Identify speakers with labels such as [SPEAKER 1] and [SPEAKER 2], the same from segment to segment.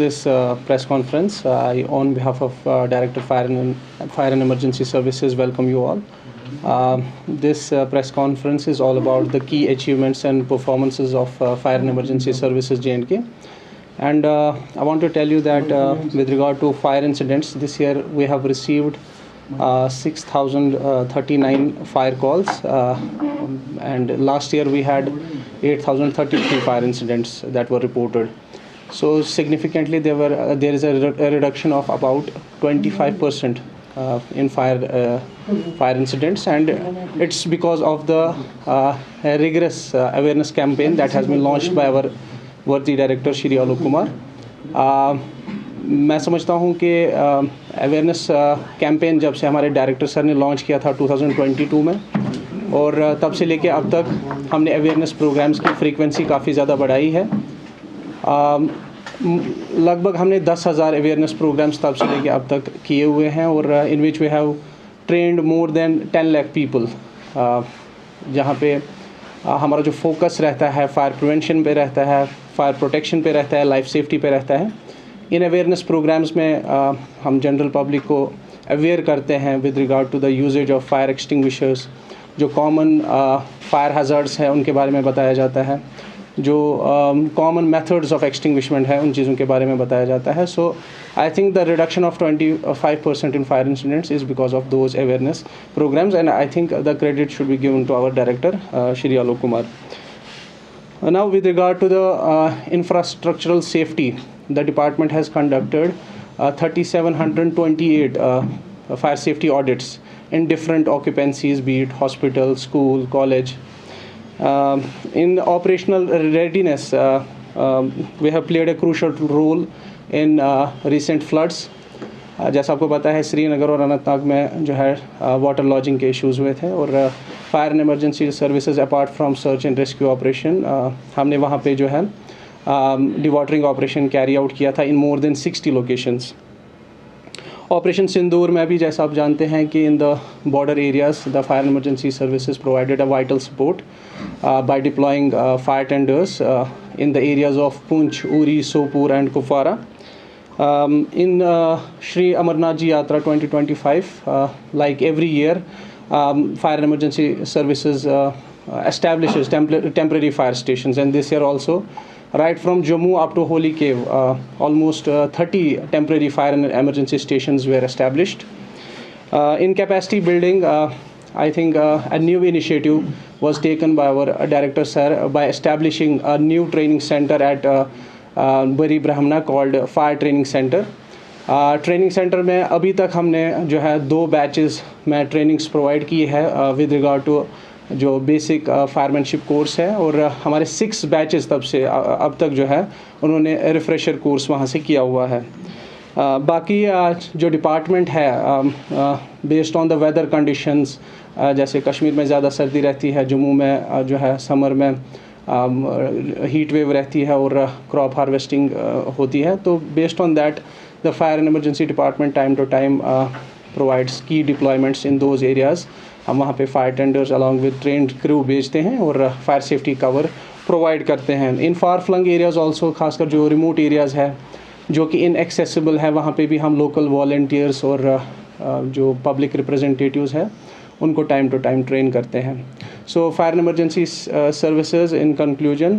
[SPEAKER 1] this press conference. I, on behalf of Director Fire and Emergency Services, welcome you all. This press conference is all about the key achievements and performances of Fire and Emergency Services J&K. And I want to tell you that with regard to fire incidents, this year we have received 6,039 fire calls, and last year we had 8,033 fire incidents that were reported. So significantly there is a reduction of about 25% in fire incidents, and it's because of the rigorous awareness campaign that has been launched by our worthy director Shri Alok Kumar. मैं समझता हूँ कि awareness campaign जब से हमारे director sir ने launch किया था 2022 में, और तब से लेके अब तक हमने अवेयरनेस प्रोग्राम्स की फ्रीक्वेंसी काफ़ी ज़्यादा बढ़ाई है. लगभग हमने 10,000 अवेयरनेस प्रोग्राम्स तब से लेके अब तक किए हुए हैं, और in which we have trained more than 10 lakh people, जहाँ पे हमारा जो फोकस रहता है फायर प्रिवेंशन पे रहता है, फायर प्रोटेक्शन पे रहता है, लाइफ सेफ्टी पे रहता है. इन अवेयरनेस प्रोग्राम्स में हम जनरल पब्लिक को अवेयर करते हैं with regard to the usages of fire extinguishers. जो कॉमन फायर हैज़र्ड्स हैं उनके बारे में बताया जाता है, जो कॉमन मेथड्स ऑफ एक्सटिंग्विशमेंट है उन चीज़ों के बारे में बताया जाता है. So I think the reduction of 25% in fire incidents is because of those awareness programmes, and I think the credit should be given to our director Shri Alok Kumar. Now, with regard to the infrastructural safety, the department has conducted 3,728 fire safety audits in different occupancies, be it hospital, school, college. In operational readiness, we have played a crucial role in recent floods. जैसा आपको पता है श्रीनगर और अनंतनाग में जो है water lodging के issues हुए थे, और fire and emergency services apart from search and rescue operation हमने वहाँ पे जो है डिवाटरिंग ऑपरेशन कैरी आउट किया था in more than 60 locations. Operation Sindoor में भी जैसा आप जानते हैं कि in the border areas the fire and emergency services provided a vital support by deploying fire tenders in the areas of Poonch, Uri, Sopore and Kupwara. In Shri Amarnath Ji Yatra 2025, like every year, Fire and Emergency Services establishes temporary fire stations, and this year also, right from Jammu up to Holy Cave, almost 30 temporary fire and emergency stations were established. In capacity building, I think a new initiative was taken by our director sir by establishing a new training center at Bari Brahmana called fire training centre. Training centre में अभी तक हमने जो है 2 batches में trainings provide की है with regard to जो बेसिक फायरमैनशिप कोर्स है, और हमारे 6 बैचेस तब से अब तक जो है उन्होंने रिफ्रेशर कोर्स वहाँ से किया हुआ है. बाकी जो डिपार्टमेंट है based on the weather conditions, जैसे कश्मीर में ज़्यादा सर्दी रहती है, जम्मू में जो है समर में हीट वेव रहती है और क्रॉप हार्वेस्टिंग होती है, तो based on that the fire and emergency department time to time provides की डिप्लॉयमेंट्स इन दोज एरियाज़. हम वहाँ पे fire tenders along with trained crew भेजते हैं और फायर सेफ्टी कवर प्रोवाइड करते हैं. In far flung areas also, खासकर जो रिमोट एरियाज़ है जो कि इनएक्सेसिबल है, वहाँ पे भी हम लोकल वॉलंटियर्स और जो पब्लिक रिप्रेजेंटेटिव्स हैं उनको टाइम टू टाइम ट्रेन करते हैं. So fire and emergency services, in conclusion,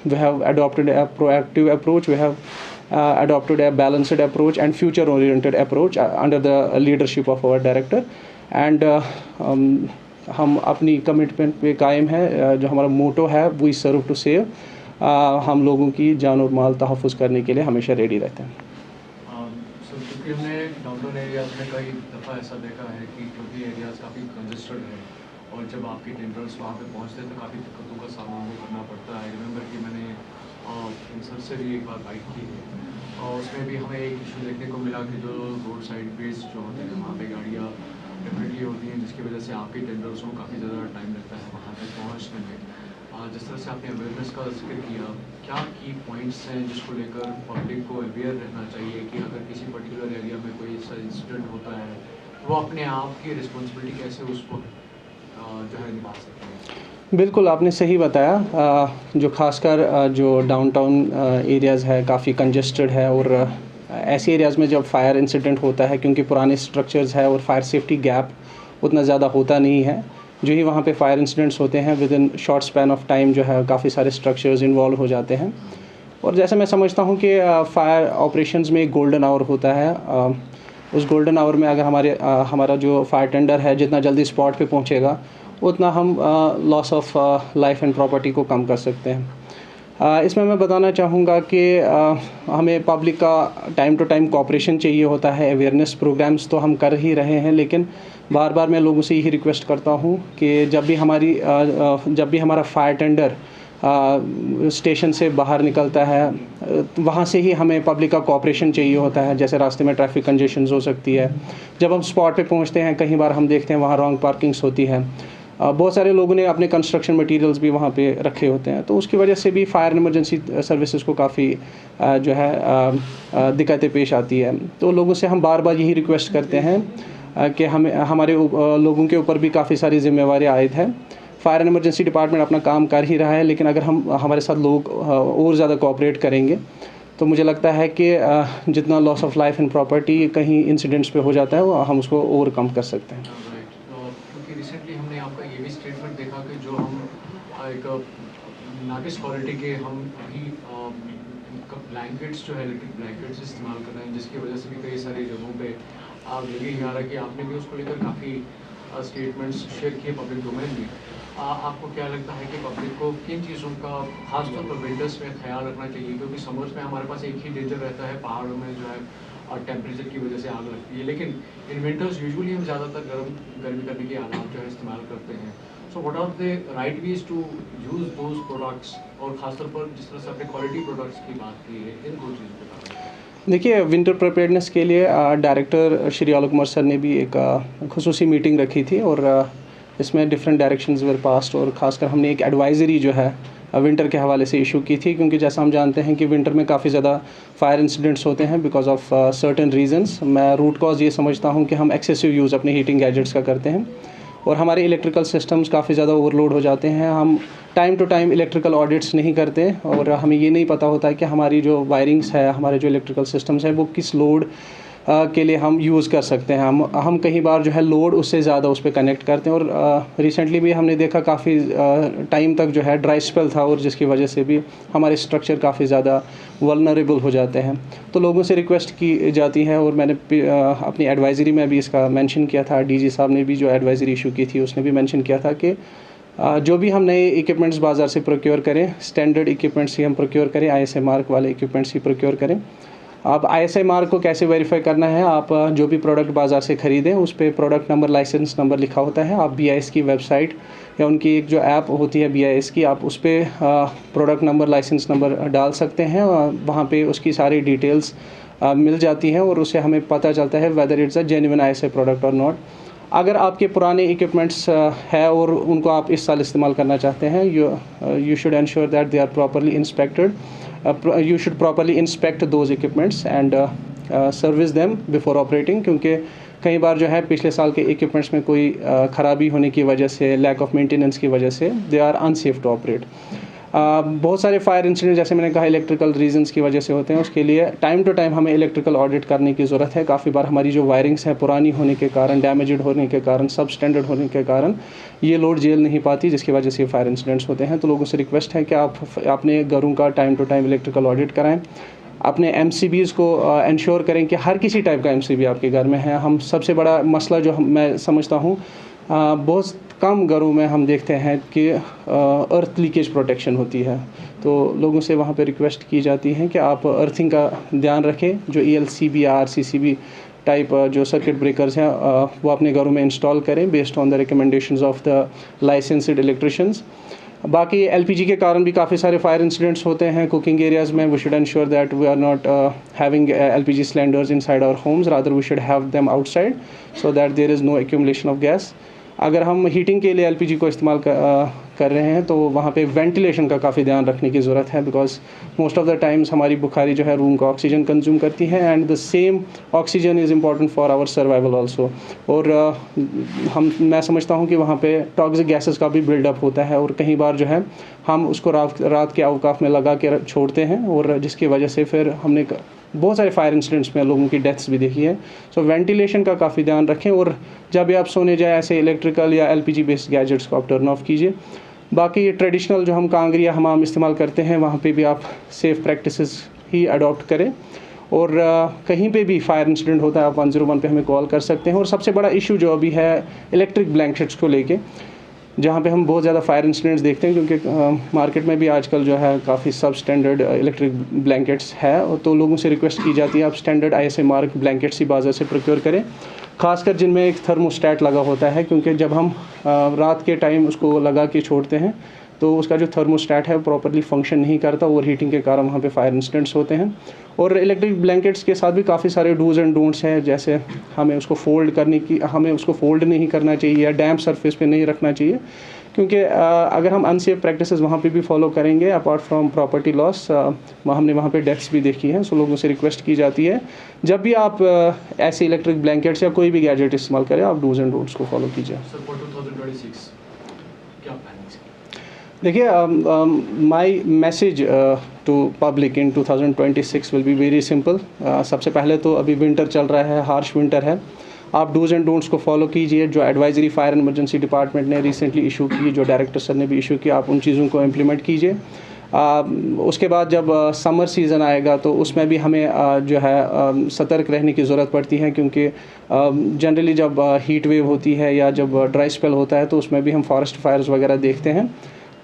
[SPEAKER 1] we have adopted a proactive approach, we have adopted a balanced approach and future oriented approach under the leadership of our director, and हम अपनी commitment पे कायम है. जो हमारा मोटो है we serve to save, हम लोगों की जान और माल तहफ़्फ़ुज़ करने के लिए हमेशा रेडी रहते हैं.
[SPEAKER 2] क्योंकि हमने डाउनटाउन एरियाज में कई दफ़ा ऐसा देखा है कि क्योंकि एरियाज काफ़ी कंजेस्टेड है और जब आपके टेंडर्स वहाँ पे पहुँचते तो काफ़ी दिक्कतों का सामना करना पड़ता है. रिमेंबर कि मैंने सर से भी एक बार बाइक की और उसमें भी हमें एक इशू देखने को मिला कि जो रोड साइड बेस जो होते हैं वहाँ पे गाड़ियाँ डेफिनेटली होती हैं, जिसकी वजह से आपके टेंडर्स को काफ़ी ज़्यादा टाइम लगता है वहाँ तक पहुँचने में. जिस तरह से आपने अवेयरनेस का जिक्र किया, क्या की पॉइंट्स हैं जिसको लेकर पब्लिक को अवेयर रहना चाहिए कि अगर किसी पर्टिकुलर एरिया में कोई ऐसा इंसिडेंट होता है वो अपने आप की रिस्पॉन्सिबिलिटी कैसे उसको जो है निभा सकते हैं?
[SPEAKER 1] बिल्कुल, आपने सही बताया। जो ख़ासकर जो डाउनटाउन एरियाज़ है काफ़ी कंजेस्टेड है, और ऐसे एरियाज़ में जब फायर इंसिडेंट होता है, क्योंकि पुराने स्ट्रक्चर्स है और फायर सेफ्टी गैप उतना ज़्यादा होता नहीं है, जो ही वहाँ पे फायर इंसिडेंट्स होते हैं with in short span of time जो है काफ़ी सारे स्ट्रक्चर्स इन्वॉल्व हो जाते हैं। और जैसे मैं समझता हूँ कि फायर ऑपरेशंस में एक गोल्डन आवर होता है। उस गोल्डन आवर में अगर हमारा जो फायर टेंडर है जितना जल्दी स्पॉट पे पहुँचेगा, उतना हम loss of life and property को कम कर सकते हैं। इसमें मैं बताना चाहूँगा कि हमें पब्लिक का टाइम टू टाइम कोऑपरेशन चाहिए होता है। अवेयरनेस प्रोग्राम्स तो हम कर ही रहे हैं, लेकिन बार बार मैं लोगों से यही रिक्वेस्ट करता हूँ कि जब भी हमारा फायर टेंडर स्टेशन से बाहर निकलता है, वहाँ से ही हमें पब्लिक का कोऑपरेशन चाहिए होता है। जैसे रास्ते में ट्रैफिक कंजेशंस हो सकती है, जब हम स्पॉट पे पहुँचते हैं कई बार हम देखते हैं वहाँ रॉन्ग पार्किंग्स होती है। बहुत सारे लोगों ने अपने कंस्ट्रक्शन मटेरियल्स भी वहाँ पे रखे होते हैं, तो उसकी वजह से भी फायर इमरजेंसी सर्विसेज को काफ़ी जो है दिक्कतें पेश आती है। तो लोगों से हम बार बार यही रिक्वेस्ट करते हैं कि हमारे लोगों के ऊपर भी काफ़ी सारी जिम्मेवारी आयद है। फायर एंड इमरजेंसी डिपार्टमेंट अपना काम कर ही रहा है, लेकिन अगर हमारे साथ लोग और ज़्यादा कोऑपरेट करेंगे तो मुझे लगता है कि जितना loss of life and property कहीं इंसिडेंट्स पे हो जाता है, वो हम उसको ओवरकम कर सकते हैं।
[SPEAKER 2] क्योंकि रिसेंटली हमने आपका ये भी स्टेटमेंट देखा कि जो हम एक नाकिस क्वालिटी के हम अभी ब्लैंकेट्स जो है इलेक्ट्रिक ब्लैंकेट्स इस्तेमाल कर रहे हैं, जिसकी वजह से भी कई सारी जगहों पे आग लगी ही आ रहा है कि आपने भी उसको लेकर काफ़ी स्टेटमेंट्स शेयर किए पब्लिक डोमेन में। आपको क्या लगता है कि पब्लिक को किन चीज़ों का खासतौर पर विंटर्स में ख्याल रखना चाहिए? क्योंकि समर्स में हमारे पास एक ही डेंजर रहता है, पहाड़ों में जो है टेम्परेचर की वजह से आग लगती है, लेकिन इन विंटर्स यूजुअली हम ज़्यादातर गर्मी करने के आलात जो है इस्तेमाल करते हैं। So what are the right ways to use those products, और ख़ासतौर पर जिस तरह से आपने क्वालिटी प्रोडक्ट्स की बात की है, इन दो चीज़ों के बारे में।
[SPEAKER 1] देखिए, विंटर प्रिपेयर्डनेस के लिए डायरेक्टर श्री आलोक कुमार सर ने भी एक खुसूसी मीटिंग रखी थी, और इसमें डिफरेंट डायरेक्शंस वर पास्ट, और ख़ासकर हमने एक एडवाइज़री जो है विंटर के हवाले से इशू की थी, क्योंकि जैसा हम जानते हैं कि विंटर में काफ़ी ज़्यादा फायर इंसिडेंट्स होते हैं बिकॉज ऑफ सर्टेन रीजंस। मैं रूट कॉज ये समझता हूँ कि हम एक्सेसिव यूज़ अपने हीटिंग गैजेट्स का करते हैं, और हमारे इलेक्ट्रिकल सिस्टम्स काफ़ी ज़्यादा ओवरलोड हो जाते हैं। हम time to time electrical audits नहीं करते, और हमें ये नहीं पता होता है कि हमारी जो वायरिंग्स है, हमारे जो इलेक्ट्रिकल सिस्टम्स हैं, वो किस लोड के लिए हम यूज़ कर सकते हैं। हम कई बार जो है लोड उससे ज़्यादा उस पर कनेक्ट करते हैं, और रिसेंटली भी हमने देखा काफ़ी टाइम तक जो है ड्राई स्पेल था, और जिसकी वजह से भी हमारे स्ट्रक्चर काफ़ी ज़्यादा वल्नरेबल हो जाते हैं। तो लोगों से रिक्वेस्ट की जाती है, और मैंने अपनी एडवाइज़री में भी इसका मेंशन किया था। डीजी साहब ने भी जो एडवाइज़री इशू की थी उसने भी मेंशन किया था कि जो भी हम नए इक्विपमेंट्स बाज़ार से प्रोक्योर करें, स्टैंडर्ड इक्विपमेंट्स ही हम प्रोक्योर करें, ISI मार्क वाले इक्विपमेंट्स ही प्रोक्योर करें। आप ISI मार्क को कैसे वेरीफाई करना है? आप जो भी प्रोडक्ट बाज़ार से ख़रीदें उस पर प्रोडक्ट नंबर, लाइसेंस नंबर लिखा होता है। आप BIS की वेबसाइट या उनकी एक जो ऐप होती है BIS की, आप उस पर प्रोडक्ट नंबर, लाइसेंस नंबर डाल सकते हैं, वहाँ पे उसकी सारी डिटेल्स मिल जाती हैं, और उससे हमें पता चलता है whether it's a genuine ISI product और नॉट। अगर आपके पुराने इक्विपमेंट्स है और उनको आप इस साल इस्तेमाल करना चाहते हैं, you should ensure that they are properly inspected. You should properly inspect those equipments and service them before operating, क्योंकि कई बार जो है पिछले साल के इक्विपमेंट्स में कोई ख़राबी होने की वजह से, लैक ऑफ मेंटेनेंस की वजह से they are unsafe to operate. बहुत सारे फायर इंसिडेंट जैसे मैंने कहा इलेक्ट्रिकल रीजंस की वजह से होते हैं, उसके लिए टाइम टू टाइम हमें इलेक्ट्रिकल ऑडिट करने की ज़रूरत है। काफ़ी बार हमारी जो वायरिंग्स है पुरानी होने के कारण, डैमेज्ड होने के कारण, सब स्टैंडर्ड होने के कारण ये लोड झेल नहीं पाती, जिसकी वजह से फायर इंसिडेंट्स होते हैं। तो लोगों से रिक्वेस्ट है कि आप अपने घरों का time to time electrical audit कराएं। अपने MCBs को इंश्योर करें कि हर किसी टाइप का MCB आपके घर में है। हम सबसे बड़ा मसला जो मैं समझता हूँ, बहुत कम घरों में हम देखते हैं कि अर्थ लीकेज प्रोटेक्शन होती है। तो लोगों से वहाँ पे रिक्वेस्ट की जाती है कि आप अर्थिंग का ध्यान रखें। जो ELCB या RCCB टाइप जो सर्किट ब्रेकर्स हैं वो अपने घरों में इंस्टॉल करें based on the recommendations of the licensed electricians. बाकी LPG के कारण भी काफ़ी सारे फायर इंसिडेंट्स होते हैं कुकिंग एरियाज़ में। We should ensure that we are not having LPG cylinders inside our homes, rather we should have them outside so that there is no accumulation of gas. अगर हम heating के लिए LPG को इस्तेमाल कर रहे हैं तो वहाँ पे वेंटिलेशन का काफ़ी ध्यान रखने की ज़रूरत है, because most of the times हमारी बुखारी जो है रूम का ऑक्सीजन कंज्यूम करती है and the same oxygen is important for our survival also. और मैं समझता हूँ कि वहाँ पे टॉक्सिक गैसेस का भी बिल्डअप होता है और कई बार जो है हम उसको रात के अवकाफ में लगा के छोड़ते हैं और जिसकी वजह से फिर हमने बहुत सारे फायर इंसिडेंट्स में लोगों की डेथ्स भी देखी है। सो वेंटिलेशन का काफ़ी ध्यान रखें और जब भी आप सोने जाए ऐसे इलेक्ट्रिकल या एलपीजी बेस्ड गैजेट्स को आप टर्न ऑफ कीजिए। बाकी ट्रेडिशनल जो हम कांगरी या हमाम इस्तेमाल करते हैं वहाँ पे भी आप सेफ़ प्रैक्टिसेस ही अडॉप्ट करें और कहीं पे भी फायर इंसिडेंट होता है आप 101 पे हमें कॉल कर सकते हैं। और सबसे बड़ा इशू जो अभी है इलेक्ट्रिक ब्लैंकेट्स को लेके, जहाँ पे हम बहुत ज़्यादा फायर इंसिडेंट्स देखते हैं क्योंकि मार्केट में भी आजकल जो है काफ़ी सब स्टैंडर्ड इलेक्ट्रिक ब्लैंकेट्स है और तो लोगों से रिक्वेस्ट की जाती है आप स्टैंडर्ड ISA मार्क ब्लैंकेट्स ही बाजार से प्रोक्योर करें, खासकर जिनमें एक थर्मोस्टेट लगा होता है, क्योंकि जब हम रात के टाइम उसको लगा के छोड़ते हैं तो उसका जो थर्मोस्टेट है प्रॉपरली फंक्शन नहीं करता, ओवर हीटिंग के कारण वहाँ पे फायर इंसिडेंट्स होते हैं। और इलेक्ट्रिक ब्लैंकेट्स के साथ भी काफ़ी सारे डूज़ एंड डोंट्स हैं, जैसे हमें उसको फोल्ड नहीं करना चाहिए या डैम्प सरफेस पे नहीं रखना चाहिए, क्योंकि अगर हम अनसेफ प्रैक्टिसेस वहाँ पे भी फॉलो करेंगे अपार्ट फ्रॉम प्रॉपर्टी लॉस, हमने वहाँ पे डेथ्स भी देखी हैं। सो लोगों से रिक्वेस्ट की जाती है जब भी आप ऐसे इलेक्ट्रिक ब्लैंकेट्स या कोई भी गैजेट इस्तेमाल करें आप डूज़ एंड डोंट्स को फॉलो कीजिए।
[SPEAKER 2] सर फॉर 2026 क्या प्लानिंग है?
[SPEAKER 1] देखिए, my message to public in 2026 will be very simple. सबसे पहले तो अभी विंटर चल रहा है, हार्श विंटर है, आप डूज़ एंड डोंट्स को फॉलो कीजिए। जो advisory fire and emergency department ने रिसेंटली इशू की, जो डायरेक्टर सर ने भी इशू किया, आप उन चीज़ों को इम्प्लीमेंट कीजिए। उसके बाद जब समर सीज़न आएगा तो उसमें भी हमें जो है सतर्क रहने की ज़रूरत पड़ती है, क्योंकि जनरली जब हीट वेव होती है या जब ड्राई स्पेल होता है तो उसमें भी हम फॉरेस्ट फायर्स वगैरह देखते हैं।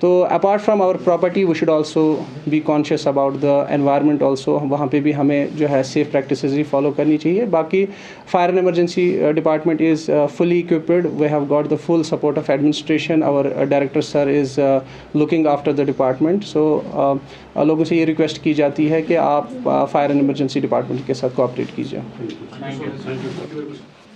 [SPEAKER 1] तो apart from our property we should also be conscious about the environment also, वहाँ पे भी हमें जो है सेफ़ प्रैक्टिसेस ही फॉलो करनी चाहिए। बाकी fire and emergency department is fully equipped, we have got the full support of administration, our director sir is looking after the department. So लोगों से ये रिक्वेस्ट की जाती है कि आप फायर एंड इमरजेंसी डिपार्टमेंट के साथ कोऑपरेट कीजिए।
[SPEAKER 2] Thank you.